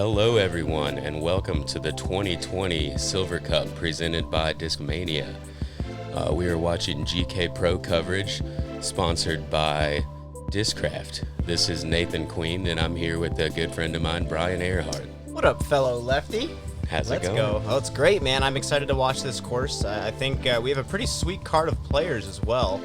Hello everyone and welcome to the 2020 Silver Cup presented by Discmania. We are watching GK Pro coverage sponsored by Discraft. This is Nathan Queen and I'm here with a good friend of mine, Brian Earhart. What up, fellow lefty? How's it going? Let's go. Oh, it's great, man. I'm excited to watch this course. I think we have a pretty sweet card of players as well.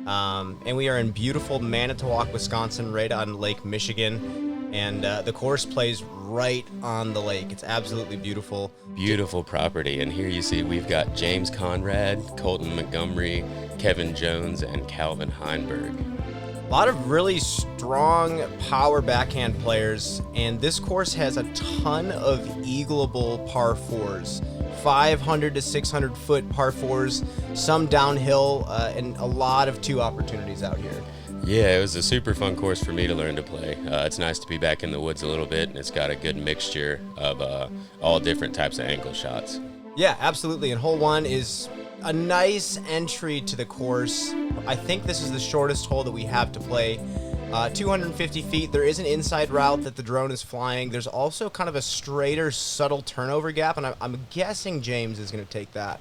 And we are in beautiful Manitowoc, Wisconsin, right on Lake Michigan. And the course plays right on the lake. It's absolutely beautiful. Beautiful property. And here you see we've got James Conrad, Colten Montgomery, Kevin Jones, and Calvin Heimburg. A lot of really strong power backhand players, and this course has a ton of eagleable par fours. 500 to 600 foot par fours, some downhill, and a lot of two opportunities out here. Yeah, it was a super fun course for me to learn to play. It's nice to be back in the woods a little bit, and it's got a good mixture of all different types of angle shots. Yeah, absolutely. And hole one is a nice entry to the course. I think this is the shortest hole that we have to play. 250 feet. There is an inside route that the drone is flying. There's also kind of a straighter, subtle turnover gap, and I'm guessing James is going to take that.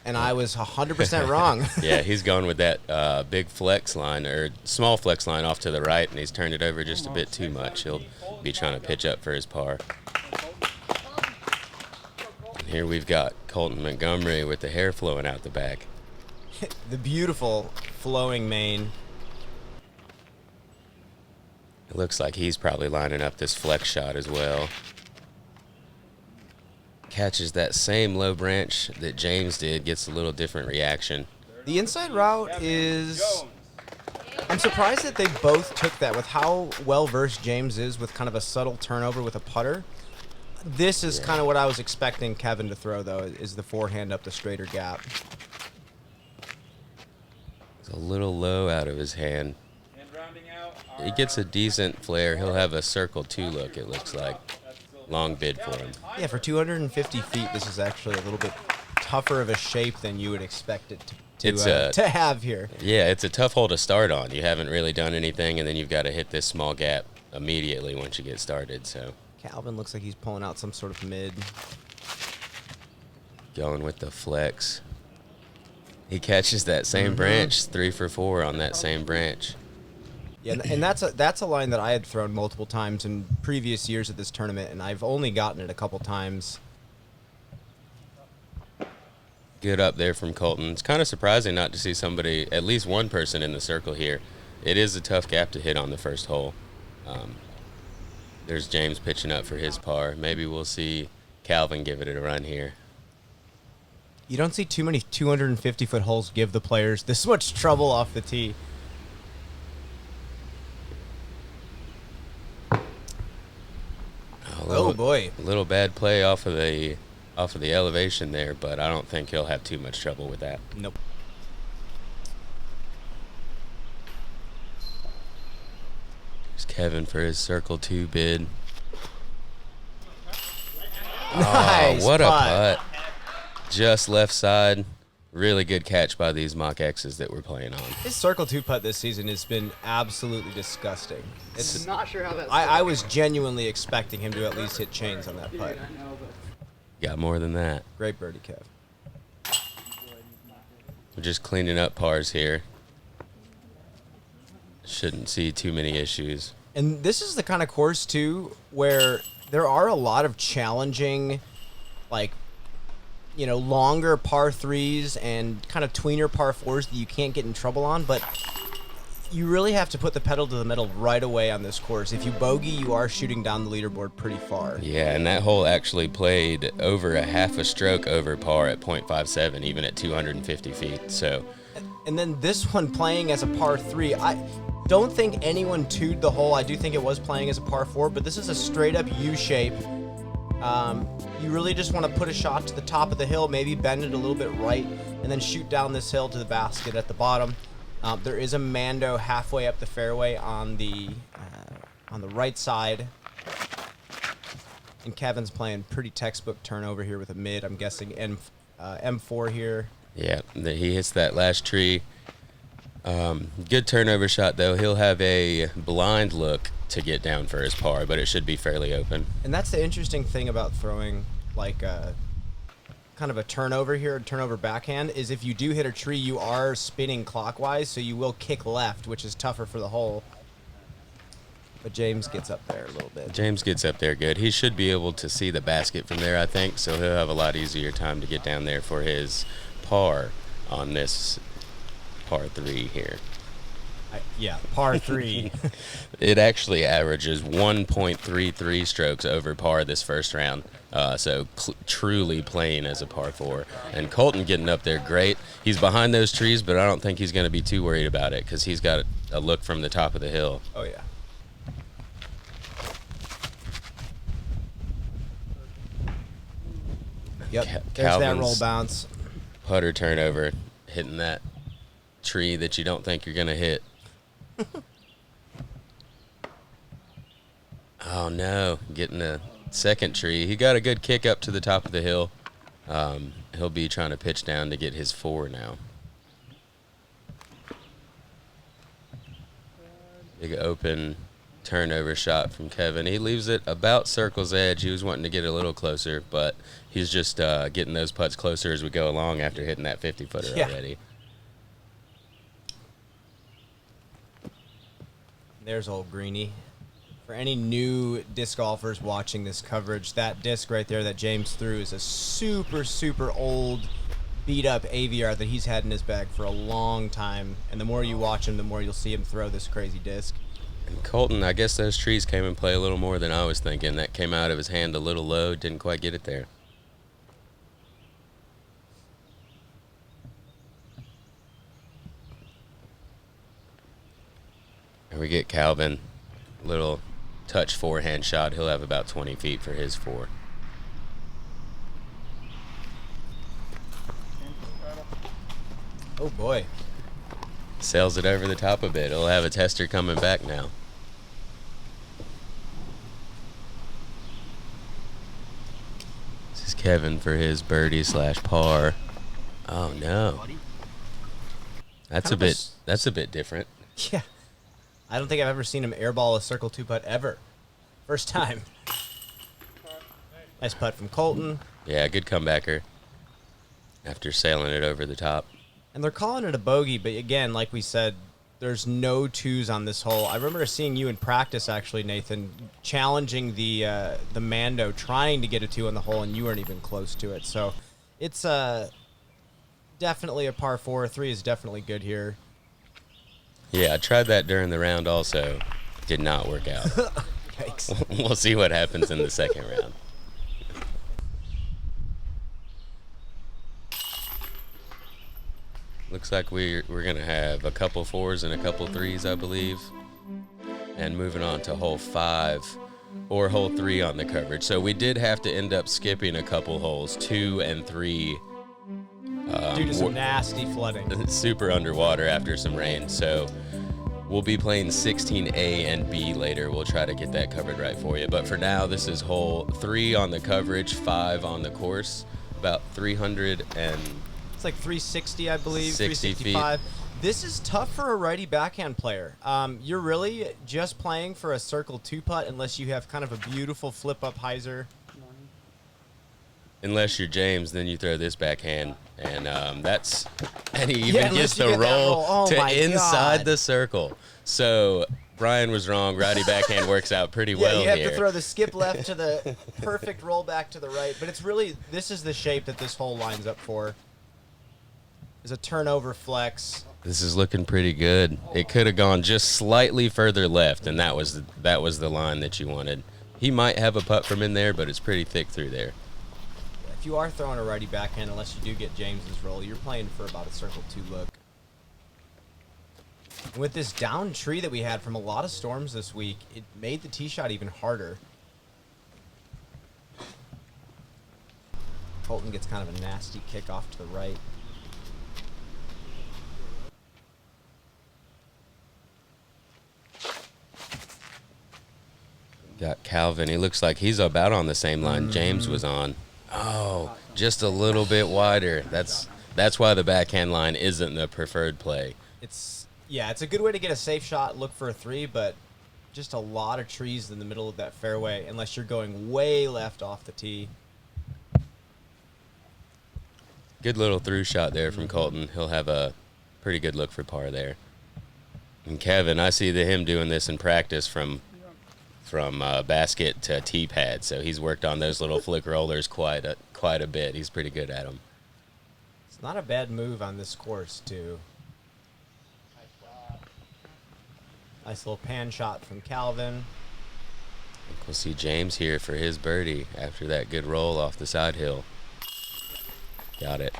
And I was 100% wrong. Yeah, he's going with that big flex line, or small flex line off to the right, and he's turned it over just a bit too much. He'll be trying to pitch up for his par. And here we've got Colten Montgomery with the hair flowing out the back. The beautiful flowing mane. It looks like he's probably lining up this flex shot as well. Catches that same low branch that James did, gets a little different reaction. The inside route is... I'm surprised that they both took that with how well-versed James is with kind of a subtle turnover with a putter. This is kind of what I was expecting Kevin to throw, though, is the forehand up the straighter gap. It's a little low out of his hand. He gets a decent flare. He'll have a circle 2 look, it looks like. Long bid for him. Yeah, for 250 feet, this is actually a little bit tougher of a shape than you would expect it to have here. Yeah, it's a tough hole to start on. You haven't really done anything, and then you've got to hit this small gap immediately once you get started. So Calvin looks like he's pulling out some sort of mid. Going with the flex. He catches that same branch, 3 for 4 on that same branch. Yeah, and that's a line that I had thrown multiple times in previous years at this tournament, and I've only gotten it a couple times. Good up there from Colten. It's kind of surprising not to see somebody, at least one person in the circle here. It is a tough gap to hit on the first hole. There's James pitching up for his par. Maybe we'll see Calvin give it a run here. You don't see too many 250-foot holes give the players this much trouble off the tee. Oh boy! A little bad play off of the elevation there, but I don't think he'll have too much trouble with that. Nope. There's Kevin for his circle 2 bid. Nice what putt. a putt! Just left side. Really good catch by these Mach X's that we're playing on. His circle 2 putt this season has been absolutely disgusting. I'm not sure how that's I was genuinely expecting him to at least hit chains on that putt. Got more than that. Great birdie, Kev. We're just cleaning up pars here. Shouldn't see too many issues. And this is the kind of course, too, where there are a lot of challenging, like, you know, longer par 3s and kind of tweener par 4s that you can't get in trouble on, but you really have to put the pedal to the metal right away on this course. If you bogey, you are shooting down the leaderboard pretty far. Yeah, and that hole actually played over a half a stroke over par at .57, even at 250 feet. So, and then this one playing as a par 3, I don't think anyone two'd the hole. I do think it was playing as a par 4, but this is a straight up U shape. You really just want to put a shot to the top of the hill, maybe bend it a little bit right, and then shoot down this hill to the basket at the bottom. There is a Mando halfway up the fairway on the right side. And Kevin's playing pretty textbook turnover here with a mid. I'm guessing M4 here. Yeah, he hits that last tree. Good turnover shot, though. He'll have a blind look to get down for his par, but it should be fairly open. And that's the interesting thing about throwing, like, kind of a turnover here, a turnover backhand, is if you do hit a tree, you are spinning clockwise, so you will kick left, which is tougher for the hole. But James gets up there a little bit. James gets up there good. He should be able to see the basket from there, I think, so he'll have a lot easier time to get down there for his par on this par 3 here. Yeah, par 3. It actually averages 1.33 strokes over par this first round. So truly playing as a par 4. And Colten getting up there great. He's behind those trees, but I don't think he's going to be too worried about it because he's got a look from the top of the hill. Oh, yeah. Yep, there's that roll bounce. Putter turnover, hitting that tree that you don't think you're going to hit. Oh, no, getting a second tree. He got a good kick up to the top of the hill. He'll be trying to pitch down to get his 4 now. Big open turnover shot from Kevin. He leaves it about circle's edge. He was wanting to get a little closer, but he's just getting those putts closer as we go along after hitting that 50-footer already. There's old Greeny. For any new disc golfers watching this coverage, that disc right there that James threw is a super, super old, beat-up AVR that he's had in his bag for a long time. And the more you watch him, the more you'll see him throw this crazy disc. And Colten, I guess those trees came and play a little more than I was thinking. That came out of his hand a little low, didn't quite get it there. And we get Calvin, little touch forehand shot. He'll have about 20 feet for his 4. Oh, boy. Sails it over the top a bit. He'll have a tester coming back now. This is Kevin for his birdie / par. Oh, no. That's a bit different. Yeah. I don't think I've ever seen him airball a circle 2 putt ever. First time. Nice putt from Colten. Yeah, good comebacker after sailing it over the top. And they're calling it a bogey, but again, like we said, there's no 2s on this hole. I remember seeing you in practice, actually, Nathan, challenging the Mando, trying to get a 2 on the hole, and you weren't even close to it. So it's definitely a par 4. 3 is definitely good here. Yeah, I tried that during the round also. Did not work out. Yikes. We'll see what happens in the second round. Looks like we're going to have a couple 4s and a couple 3s, I believe. And moving on to hole 5 or hole 3 on the coverage. So we did have to end up skipping a couple holes, 2 and 3. Due to some nasty flooding. Super underwater after some rain. So we'll be playing 16A and B later. We'll try to get that covered right for you. But for now, this is hole 3 on the coverage, 5 on the course. About 300 and... It's like 360, I believe, 60 365. feet. This is tough for a righty backhand player. You're really just playing for a circle 2 putt unless you have kind of a beautiful flip-up hyzer. Unless you're James, then you throw this backhand, and he even gets the roll to inside the circle. So Brian was wrong. Righty backhand works out pretty well here. You have to throw the skip left to the perfect roll back to the right. But it's really, this is the shape that this hole lines up for. Is a turnover flex. This is looking pretty good. It could have gone just slightly further left, and that was the line that you wanted. He might have a putt from in there, but it's pretty thick through there. If you are throwing a righty backhand, unless you do get James's roll, you're playing for about a circle 2 look. And with this down tree that we had from a lot of storms this week, it made the tee shot even harder. Colten gets kind of a nasty kick off to the right. Got Calvin. He looks like he's about on the same line James was on. Oh, just a little bit wider. That's why the backhand line isn't the preferred play. It's Yeah, it's a good way to get a safe shot, look for a 3, but just a lot of trees in the middle of that fairway unless you're going way left off the tee. Good little through shot there from Colten. He'll have a pretty good look for par there. And Kevin, I see him doing this in practice from basket to tee pad, so he's worked on those little flick rollers quite a bit. He's pretty good at them. It's not a bad move on this course, too. Nice little pan shot from Calvin. We'll see James here for his birdie after that good roll off the side hill. Got it.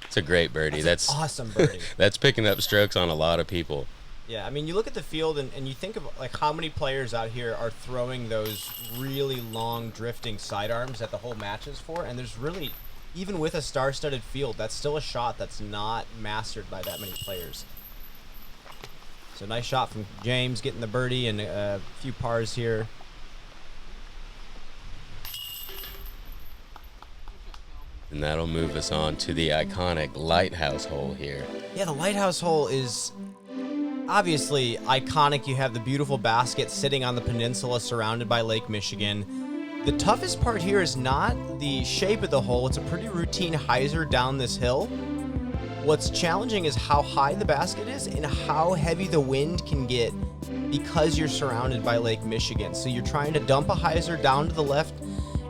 It's a great birdie. That's awesome birdie. That's picking up strokes on a lot of people. Yeah, I mean, you look at the field and you think of like how many players out here are throwing those really long drifting sidearms that the whole match is for, and there's really, even with a star-studded field, that's still a shot that's not mastered by that many players. So nice shot from James, getting the birdie and a few pars here. And that'll move us on to the iconic lighthouse hole here. Yeah, the lighthouse hole is obviously iconic. You have the beautiful basket sitting on the peninsula surrounded by Lake Michigan. The toughest part here is not the shape of the hole. It's a pretty routine hyzer down this hill. What's challenging is how high the basket is and how heavy the wind can get because you're surrounded by Lake Michigan. So you're trying to dump a hyzer down to the left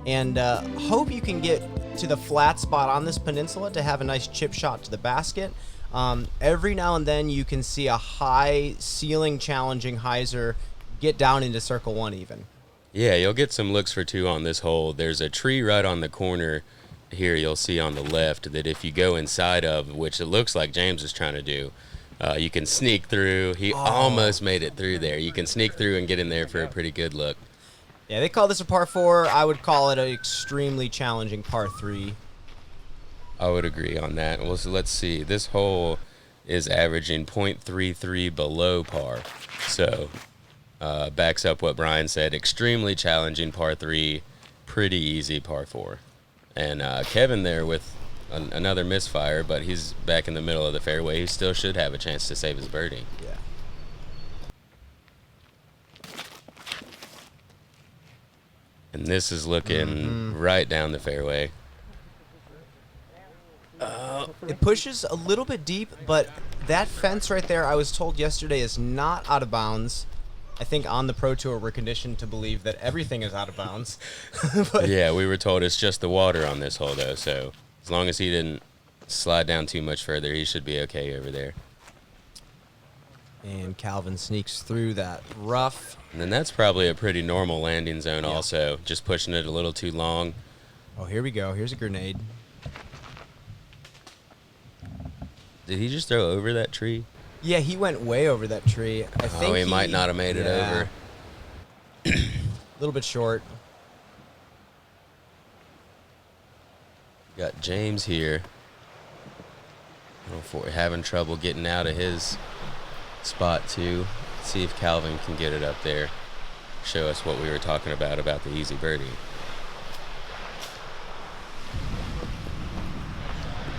and hope you can get to the flat spot on this peninsula to have a nice chip shot to the basket. Every now and then you can see a high ceiling challenging hyzer get down into circle 1 even. Yeah, you'll get some looks for 2 on this hole. There's a tree right on the corner here you'll see on the left that if you go inside of, which it looks like James is trying to do, you can sneak through. He almost made it through there. You can sneak through and get in there for a pretty good look. Yeah, they call this a par 4. I would call it an extremely challenging par 3. I would agree on that. Well, so let's see. This hole is averaging .33 below par. So backs up what Brian said. Extremely challenging par 3, pretty easy par 4. And Kevin there with another misfire, but he's back in the middle of the fairway. He still should have a chance to save his birdie. Yeah. And this is looking right down the fairway. It pushes a little bit deep, but that fence right there, I was told yesterday, is not out of bounds. I think on the Pro Tour, we're conditioned to believe that everything is out of bounds. But yeah, we were told it's just the water on this hole, though. So as long as he didn't slide down too much further, he should be okay over there. And Calvin sneaks through that rough. And then that's probably a pretty normal landing zone also, just pushing it a little too long. Oh, here we go. Here's a grenade. Did he just throw over that tree? Yeah, he went way over that tree. I think he might not have made it over. A little bit short. Got James here. Having trouble getting out of his spot too. See if Calvin can get it up there. Show us what we were talking about the easy birdie.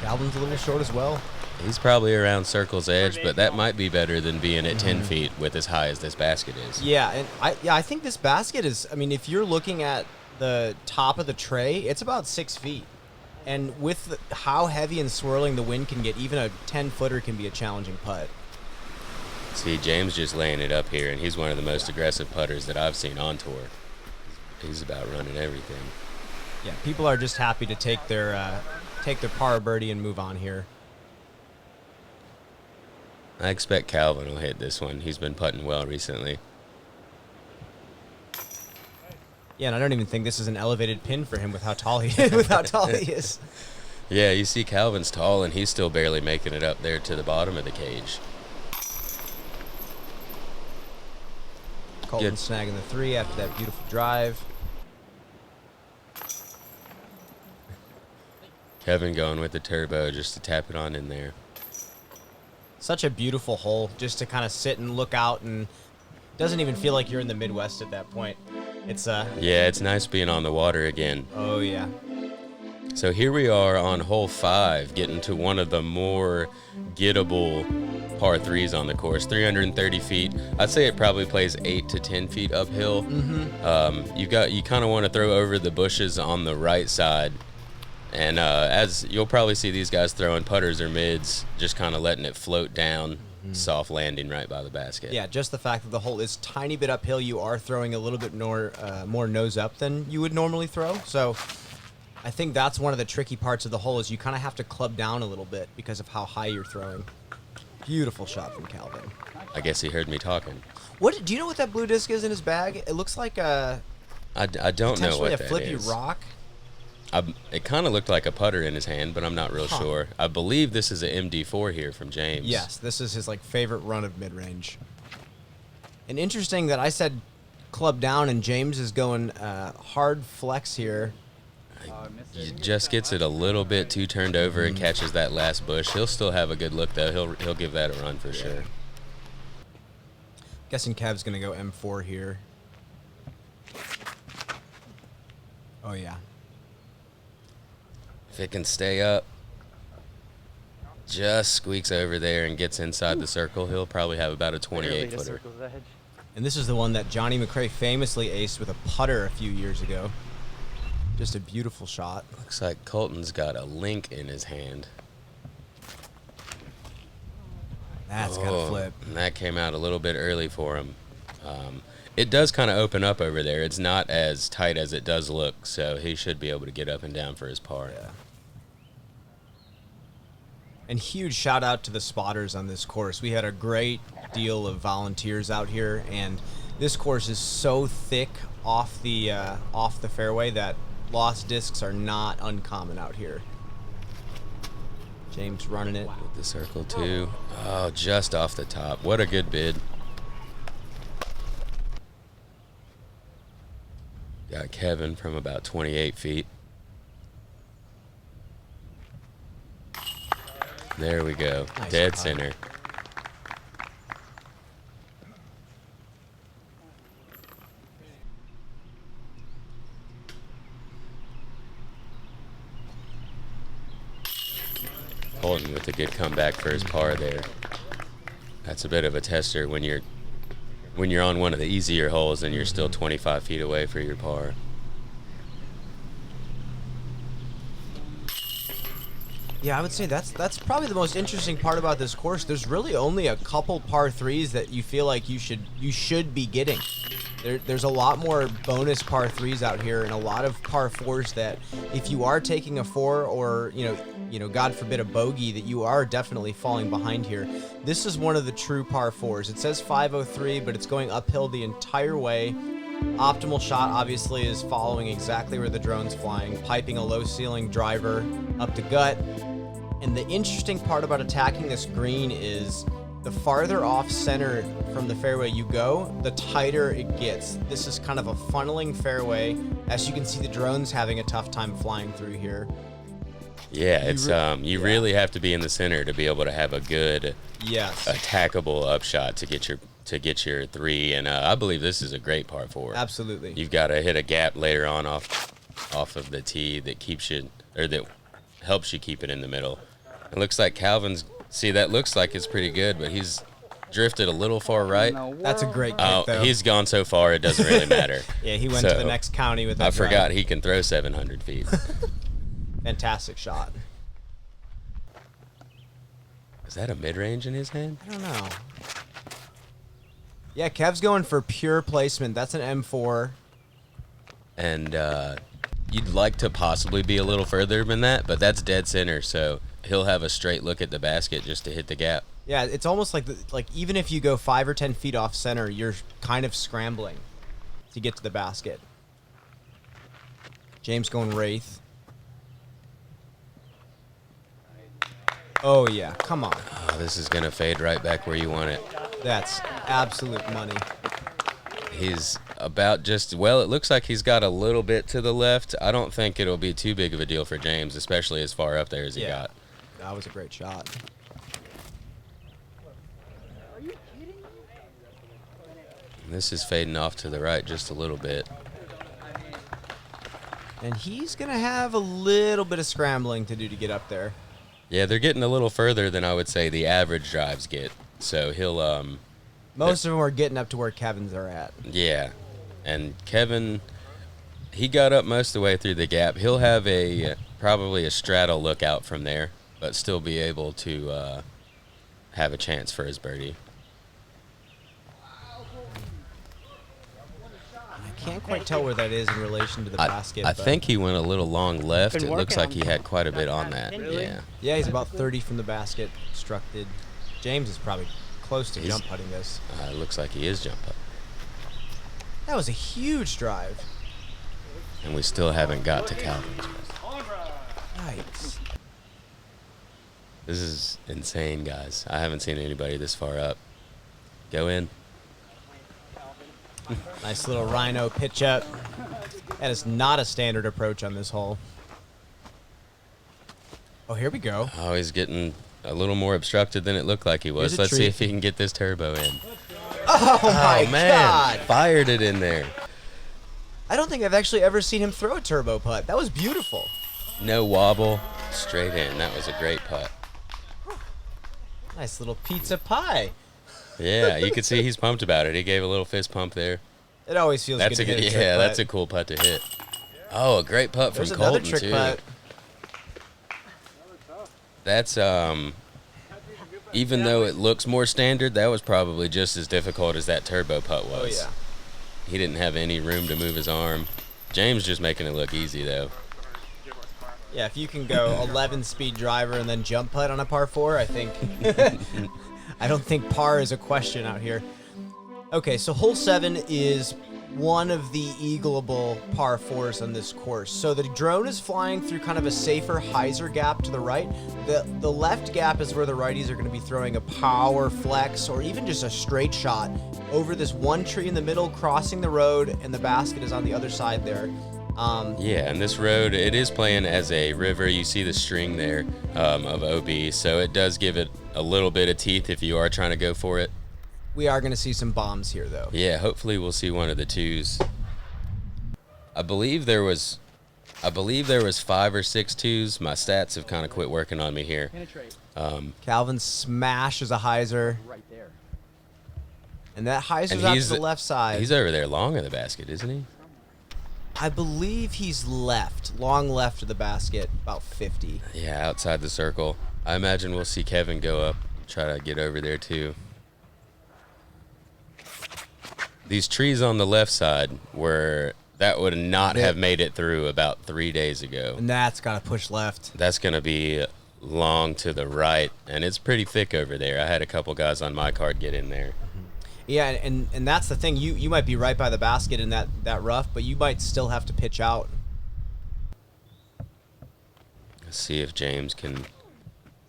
Calvin's a little short as well. He's probably around circle's edge, but that might be better than being at 10 feet with as high as this basket is. Yeah, and I think this basket is, I mean, if you're looking at the top of the tray, it's about 6 feet. And with how heavy and swirling the wind can get, even a 10-footer can be a challenging putt. See, James just laying it up here, and he's one of the most aggressive putters that I've seen on tour. He's about running everything. Yeah, people are just happy to take their par birdie and move on here. I expect Calvin will hit this one. He's been putting well recently. Yeah, and I don't even think this is an elevated pin for him with how tall he is. Yeah, you see Calvin's tall, and he's still barely making it up there to the bottom of the cage. Colten snagging the 3 after that beautiful drive. Kevin going with the turbo just to tap it on in there. Such a beautiful hole just to kind of sit and look out, and doesn't even feel like you're in the Midwest at that point. Yeah, it's nice being on the water again. Oh, yeah. So here we are on hole 5, getting to one of the more gettable par threes on the course, 330 feet. I'd say it probably plays 8 to 10 feet uphill. You kind of want to throw over the bushes on the right side, and as you'll probably see these guys throwing putters or mids, just kind of letting it float down, soft landing right by the basket. Yeah, just the fact that the hole is tiny bit uphill, you are throwing a little bit more nose up than you would normally throw. So I think that's one of the tricky parts of the hole is you kind of have to club down a little bit because of how high you're throwing. Beautiful shot from Calvin. I guess he heard me talking. What do you know what that blue disc is in his bag? It looks like I don't know what that is. Potentially a flippy rock. It kind of looked like a putter in his hand, but I'm not real sure. I believe this is an MD4 here from James. Yes, this is his favorite run of mid-range. And interesting that I said club down and James is going hard flex here. He just gets it a little bit too turned over and catches that last bush. He'll still have a good look though. He'll give that a run for sure. Guessing Kev's gonna go M4 here. Oh yeah. If it can stay up, just squeaks over there and gets inside the circle, he'll probably have about a 28-footer. And this is the one that Johnny McRae famously aced with a putter a few years ago. Just a beautiful shot. Looks like Colton's got a link in his hand. That's gonna flip. And that came out a little bit early for him. It does kind of open up over there. It's not as tight as it does look, so he should be able to get up and down for his par. Yeah. And huge shout out to the spotters on this course. We had a great deal of volunteers out here, and this course is so thick off the fairway that lost discs are not uncommon out here. James running it. With the circle too. Oh, just off the top. What a good bid. Got Kevin from about 28 feet. There we go. Nice Dead putt. center. Colton with a good comeback for his par there. That's a bit of a tester when you're on one of the easier holes and you're still 25 feet away for your par. Yeah, I would say that's probably the most interesting part about this course. There's really only a couple par threes that you feel like you should be getting. There's a lot more bonus par threes out here and a lot of par fours that if you are taking a four or God forbid a bogey, that you are definitely falling behind here. This is one of the true par fours. It says 503, but it's going uphill the entire way. Optimal shot obviously is following exactly where the drone's flying, piping a low ceiling driver up the gut. And the interesting part about attacking this green is the farther off center from the fairway you go, the tighter it gets. This is kind of a funneling fairway. As you can see, the drone's having a tough time flying through here. Yeah, it's you really have to be in the center to be able to have a good attackable upshot to get your three, and I believe this is a great par four. Absolutely. You've got to hit a gap later on off of the tee that keeps you, or that helps you keep it in the middle. It looks like Calvin's, that looks like it's pretty good, but he's drifted a little far right. That's a great kick, though. He's gone so far it doesn't really matter. Yeah, he went to the next county with that I forgot he can throw 700 feet. Fantastic shot. Is that a mid-range in his hand? I don't know. Yeah, Kev's going for pure placement. That's an M4. And you'd like to possibly be a little further than that, but that's dead center, so he'll have a straight look at the basket just to hit the gap. Yeah, it's almost like even if you go 5 or 10 feet off center, you're kind of scrambling to get to the basket. James going Wraith. Oh, yeah. Come on. Oh, this is going to fade right back where you want it. That's absolute money. He's about it looks like he's got a little bit to the left. I don't think it'll be too big of a deal for James, especially as far up there as he got. That was a great shot. This is fading off to the right just a little bit. And he's going to have a little bit of scrambling to do to get up there. Yeah, they're getting a little further than I would say the average drives get. So he'll Most of them are getting up to where Kevin's are at. yeah. And Kevin, he got up most of the way through the gap. He'll have probably a straddle lookout from there, but still be able to have a chance for his birdie. I can't quite tell where that is in relation to the basket. I think he went a little long left. It looks like he had quite a bit on that. Really? Yeah. Yeah, he's about 30 from the basket, constructed. James is probably close to jump putting this. It looks like he is jump putting. That was a huge drive. And we still haven't got to Calvin's. Yikes. This is insane, guys. I haven't seen anybody this far up. Go in. Nice little rhino pitch up. That is not a standard approach on this hole. Oh, here we go. Oh, he's getting a little more obstructed than it looked like he was. Here's a Let's see treat. if he can get this turbo in. Oh, my man. God. Fired it in there. I don't think I've actually ever seen him throw a turbo putt. That was beautiful. No wobble. Straight in. That was a great putt. Nice little pizza pie. Yeah, you could see he's pumped about it. He gave a little fist pump there. It always feels That's good to hit a trick yeah, putt. that's a cool putt to hit. Oh, a great putt from There's another Colten trick too. putt. That's even though it looks more standard, that was probably just as difficult as that turbo putt was. Oh, yeah. He didn't have any room to move his arm. James just making it look easy though. Yeah, if you can go 11 speed driver and then jump putt on a par 4, I think I don't think par is a question out here. Okay, so hole 7 is one of the eagleable par 4s on this course. So the drone is flying through kind of a safer hyzer gap to the right. The left gap is where the righties are going to be throwing a power flex or even just a straight shot over this one tree in the middle, crossing the road, and the basket is on the other side there. Yeah, and this road, it is playing as a river. You see the string there of OB, so it does give it a little bit of teeth if you are trying to go for it. We are going to see some bombs here, though. Yeah, hopefully we'll see one of the twos. I believe there was 5 or 6 twos. My stats have kind of quit working on me here. Calvin smashes a hyzer. Right there. And that hyzer's out to the left side. He's over there long of the basket, isn't he? I believe he's left, long left of the basket, about 50. Yeah, outside the circle. I imagine we'll see Kevin go up, try to get over there too. These trees on the left side that would not have made it through about 3 days ago. And that's got to push left. That's going to be long to the right, and it's pretty thick over there. I had a couple guys on my card get in there. Yeah, and that's the thing. You might be right by the basket in that rough, but you might still have to pitch out. Let's see if James can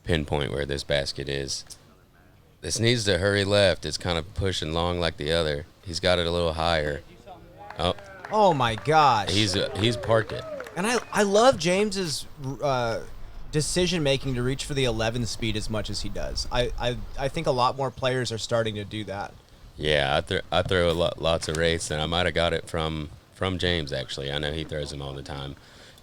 pinpoint where this basket is. This needs to hurry left. It's kind of pushing long like the other. He's got it a little higher. Oh my gosh. He's parked it. And I love James's decision making to reach for the 11 speed as much as he does. I think a lot more players are starting to do that. Yeah, I throw lots of wraiths, and I might have got it from James, actually. I know he throws them all the time.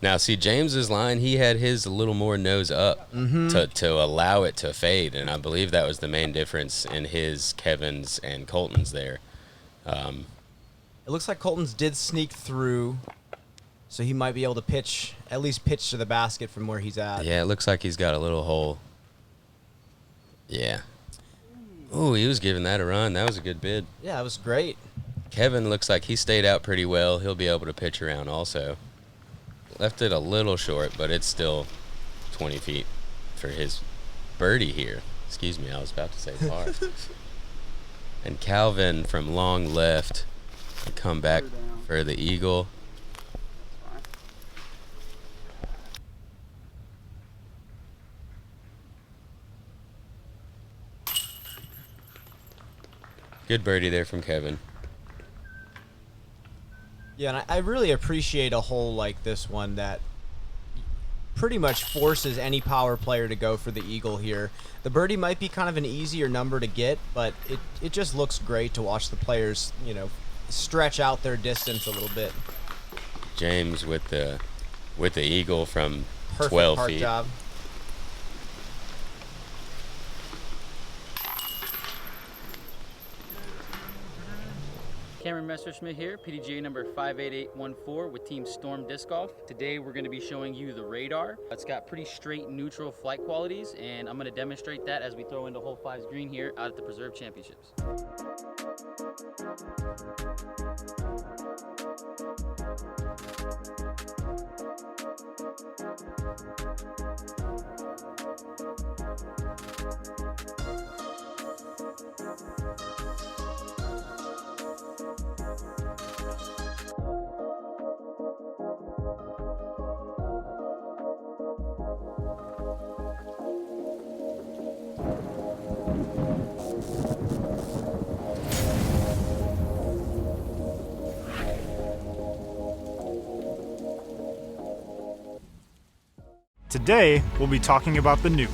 Now, see, James's line, he had his a little more nose up to allow it to fade, and I believe that was the main difference in his, Kevin's, and Colten's there. It looks like Colten's did sneak through, so he might be able to at least pitch to the basket from where he's at. Yeah, it looks like he's got a little hole. Yeah. Oh, he was giving that a run. That was a good bid. Yeah, it was great. Kevin looks like he stayed out pretty well. He'll be able to pitch around also. Left it a little short, but it's still 20 feet for his birdie here. Excuse me, I was about to say par. And Calvin from long left to come back for the eagle. Good birdie there from Kevin. Yeah, and I really appreciate a hole like this one that pretty much forces any power player to go for the eagle here. The birdie might be kind of an easier number to get, but it just looks great to watch the players, stretch out their distance a little bit. James with the eagle from Perfect 12 park feet. job. Cameron Messerschmidt here, PDGA number 58814 with Team Storm Disc Golf. Today we're going to be showing you the radar. It's got pretty straight neutral flight qualities, and I'm going to demonstrate that as we throw into hole 5's green here out at the Preserve Championships. Today, we'll be talking about the Nuke.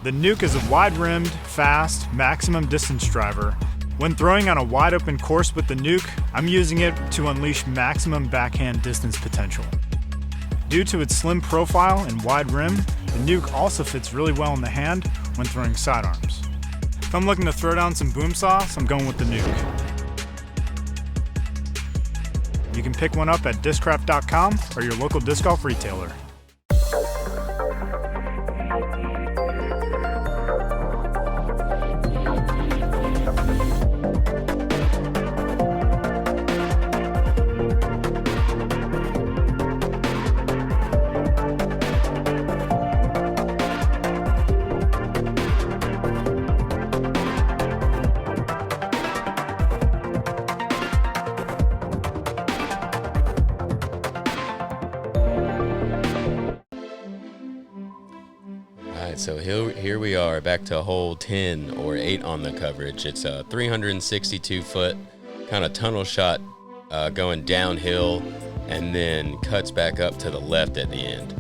The Nuke is a wide-rimmed, fast, maximum distance driver. When throwing on a wide-open course with the Nuke, I'm using it to unleash maximum backhand distance potential. Due to its slim profile and wide rim, the Nuke also fits really well in the hand when throwing sidearms. If I'm looking to throw down some boom sauce, I'm going with the Nuke. You can pick one up at Discraft.com or your local disc golf retailer. So here we are back to hole 10 or 8 on the coverage. It's a 362 foot kind of tunnel shot going downhill and then cuts back up to the left at the end.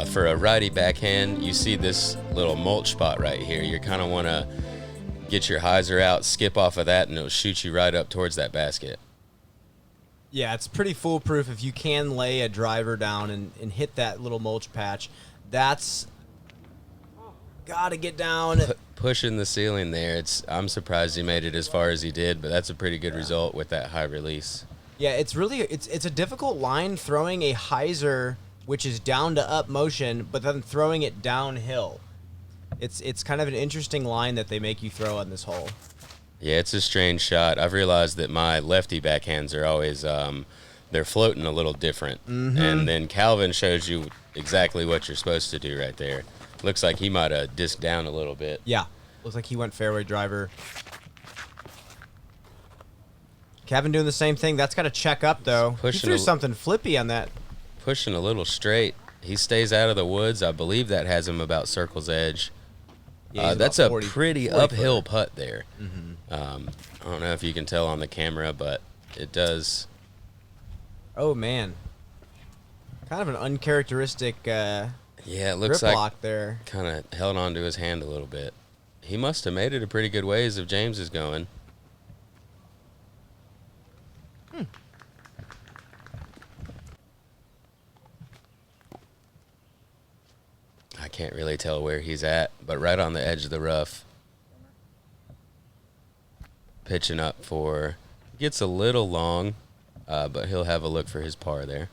For a righty backhand, you see this little mulch spot right here. You kind of want to get your hyzer out, skip off of that, and it'll shoot you right up towards that basket. Yeah, it's pretty foolproof if you can lay a driver down and hit that little mulch patch. That's gotta get down. Pushing the ceiling there. I'm surprised he made it as far as he did, but that's a pretty good result with that high release. Yeah, it's a difficult line throwing a hyzer, which is down to up motion, but then throwing it downhill. It's kind of an interesting line that they make you throw on this hole. Yeah, it's a strange shot. I've realized that my lefty backhands are always they're floating a little different. Mm-hmm. And then Calvin shows you exactly what you're supposed to do right there. Looks like he might have disked down a little bit. Yeah, looks like he went fairway driver. Kevin doing the same thing. That's got to check up, though. He threw something flippy on that. Pushing a little straight. He stays out of the woods. I believe that has him about circle's edge. Yeah, that's a pretty uphill putt there. Mm-hmm. I don't know if you can tell on the camera, but it does. Oh, man. Kind of an uncharacteristic yeah, it looks grip like lock there. Kind of held onto his hand a little bit. He must have made it a pretty good ways if James is going. I can't really tell where he's at, but right on the edge of the rough. Pitching up for, gets a little long, but he'll have a look for his par there.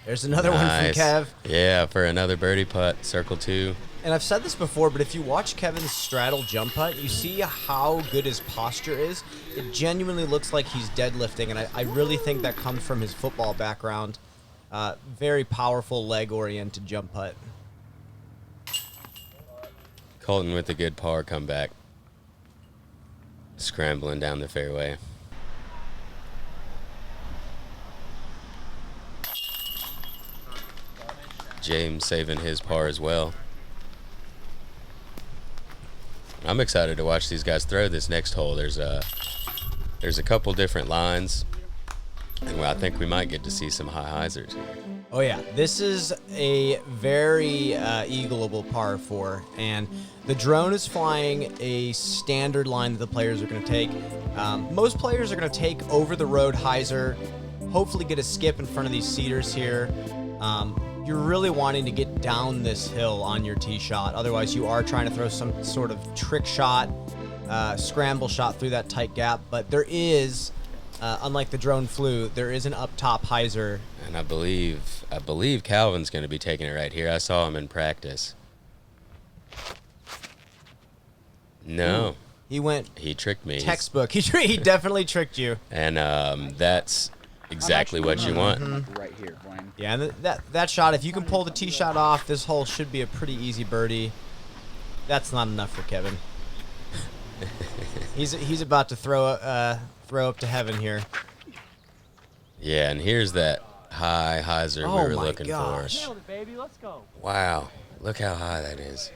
There's another one from Kev. Yeah, for another birdie putt, circle 2. And I've said this before, but if you watch Kevin's straddle jump putt, you see how good his posture is. It genuinely looks like he's deadlifting, and I really think that comes from his football background. Very powerful leg-oriented jump putt. Colten with a good par comeback. Scrambling down the fairway. James saving his par as well. I'm excited to watch these guys throw this next hole. There's a couple different lines, and I think we might get to see some high hyzers here. Oh yeah, this is a very eagleable par 4, and the drone is flying a standard line that the players are going to take. Most players are going to take over the road hyzer, hopefully get a skip in front of these cedars here. you're really wanting to get down this hill on your tee shot. Otherwise, you are trying to throw some sort of trick shot, scramble shot through that tight gap. But there is, unlike the drone flew, there is an up top hyzer. And I believe Calvin's going to be taking it right here. I saw him in practice. No. He went He tricked me. textbook. He definitely tricked you. And that's exactly what you want. Right here, Blaine. Yeah, and that shot, if you can pull the tee shot off, this hole should be a pretty easy birdie. That's not enough for Kevin. He's about to throw up to heaven here. Yeah, and here's that high hyzer we were looking gosh. for. Nailed it, baby. Let's go. Wow, look how high that is.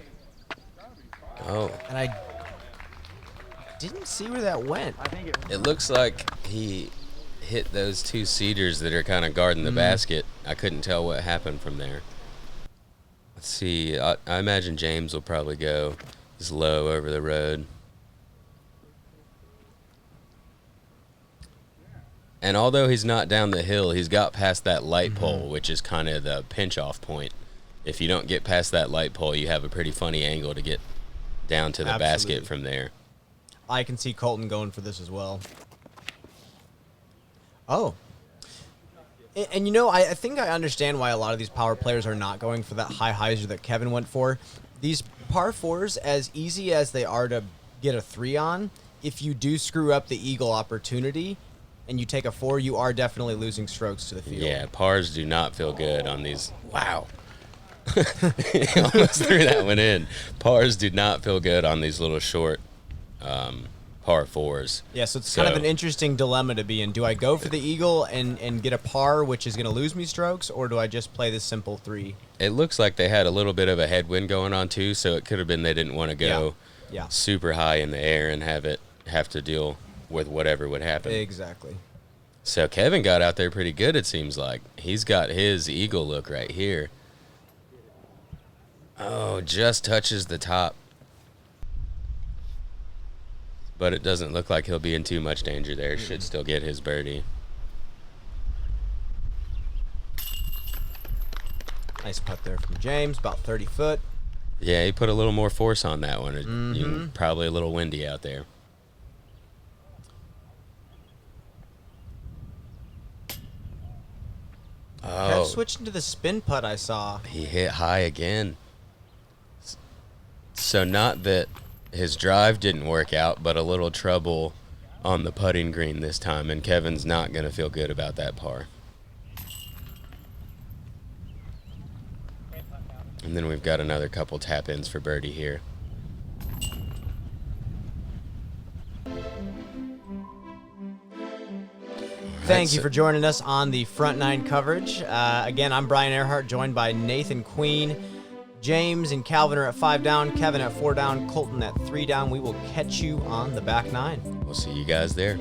Oh, And I didn't see where that went. I think it. it looks like he hit those two cedars that are kind of guarding the basket. I couldn't tell what happened from there. Let's see. I imagine James will probably go as low over the road. And although he's not down the hill, he's got past that light pole, which is kind of the pinch-off point. If you don't get past that light pole, you have a pretty funny angle to get down to the Absolutely. basket from there. I can see Colton going for this as well. Oh. And you know, I think I understand why a lot of these power players are not going for that high hyzer that Kevin went for. These par fours, as easy as they are to get a 3 on, if you do screw up the eagle opportunity and you take a 4, you are definitely losing strokes to the field. Yeah, pars do not feel good on these. Wow. He almost threw that one in. Pars do not feel good on these little short par fours. Yeah, so it's kind of an interesting dilemma to be in. Do I go for the eagle and get a par, which is going to lose me strokes, or do I just play this simple 3? It looks like they had a little bit of a headwind going on too, so it could have been they didn't want to go Yeah. super high in the air and have to deal with whatever would happen. Exactly. So Kevin got out there pretty good, it seems like. He's got his eagle look right here. Oh, just touches the top. But it doesn't look like he'll be in too much danger there. Should still get his birdie. Nice putt there from James, about 30 foot. Yeah, he put a little more force on that one. Probably a little windy out there. Kev Oh, switching to the spin putt I saw. he hit high again. So not that his drive didn't work out, but a little trouble on the putting green this time, and Kevin's not going to feel good about that par. And then we've got another couple tap-ins for birdie here. Thank you for joining us on the Front Nine coverage. Again, I'm Brian Earhart, joined by Nathan Queen. James and Calvin are at 5 down, Kevin at 4 down, Colton at 3 down. We will catch you on the back nine. We'll see you guys there.